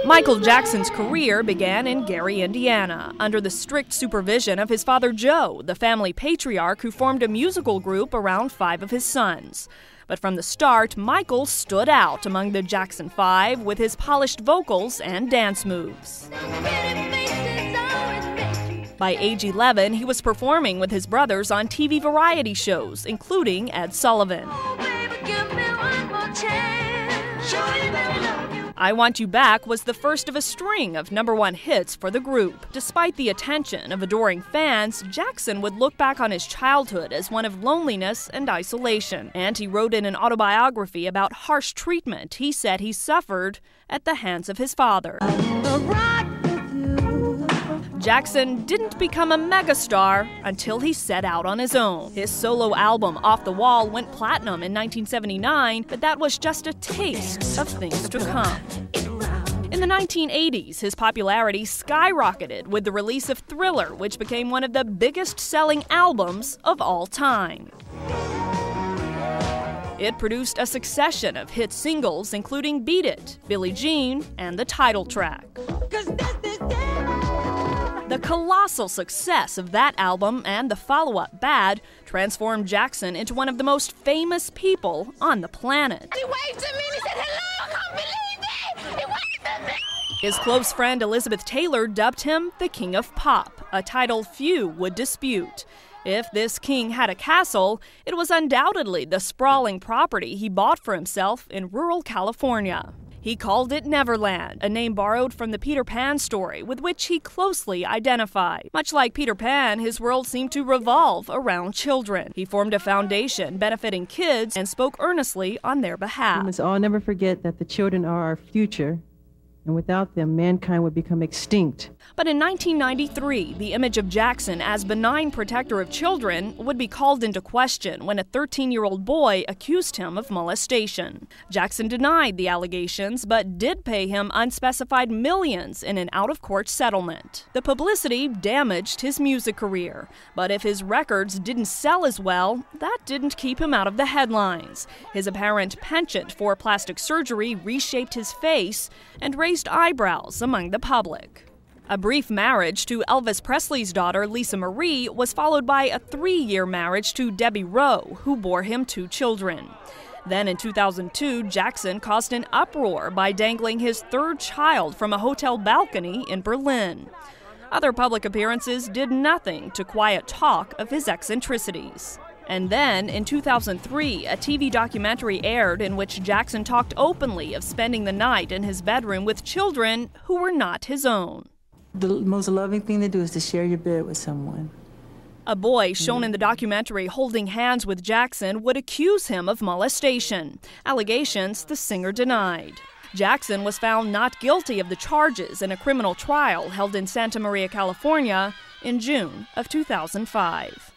Michael Jackson's career began in Gary, Indiana, under the strict supervision of his father Joe, the family patriarch who formed a musical group around 5 of his sons. But from the start, Michael stood out among the Jackson 5 with his polished vocals and dance moves. By age 11, he was performing with his brothers on TV variety shows, including Ed Sullivan. I Want You Back was the first of a string of #1 hits for the group. Despite the attention of adoring fans, Jackson would look back on his childhood as one of loneliness and isolation. And he wrote in an autobiography about harsh treatment he said he suffered at the hands of his father. Jackson didn't become a megastar until he set out on his own. His solo album, Off the Wall, went platinum in 1979, but that was just a taste of things to come. In the 1980s, his popularity skyrocketed with the release of Thriller, which became one of the biggest-selling albums of all time. It produced a succession of hit singles, including Beat It, Billie Jean, and the title track. The colossal success of that album and the follow-up, Bad, transformed Jackson into one of the most famous people on the planet. He waved at me and he said, "Hello, I can't believe it!" He waved at me! His close friend Elizabeth Taylor dubbed him the King of Pop, a title few would dispute. If this king had a castle, it was undoubtedly the sprawling property he bought for himself in rural California. He called it Neverland, a name borrowed from the Peter Pan story with which he closely identified. Much like Peter Pan, his world seemed to revolve around children. He formed a foundation benefiting kids and spoke earnestly on their behalf. We must all never forget that the children are our future, and without them, mankind would become extinct. But in 1993, the image of Jackson as benign protector of children would be called into question when a 13-year-old boy accused him of molestation. Jackson denied the allegations, but did pay him unspecified millions in an out-of-court settlement. The publicity damaged his music career, but if his records didn't sell as well, that didn't keep him out of the headlines. His apparent penchant for plastic surgery reshaped his face and raised eyebrows among the public. A brief marriage to Elvis Presley's daughter, Lisa Marie, was followed by a 3-year marriage to Debbie Rowe, who bore him 2 children. Then in 2002, Jackson caused an uproar by dangling his 3rd child from a hotel balcony in Berlin. Other public appearances did nothing to quiet talk of his eccentricities. And then, in 2003, a TV documentary aired in which Jackson talked openly of spending the night in his bedroom with children who were not his own. The most loving thing to do is to share your bed with someone. A boy shown in the documentary holding hands with Jackson would accuse him of molestation, allegations the singer denied. Jackson was found not guilty of the charges in a criminal trial held in Santa Maria, California, in June of 2005.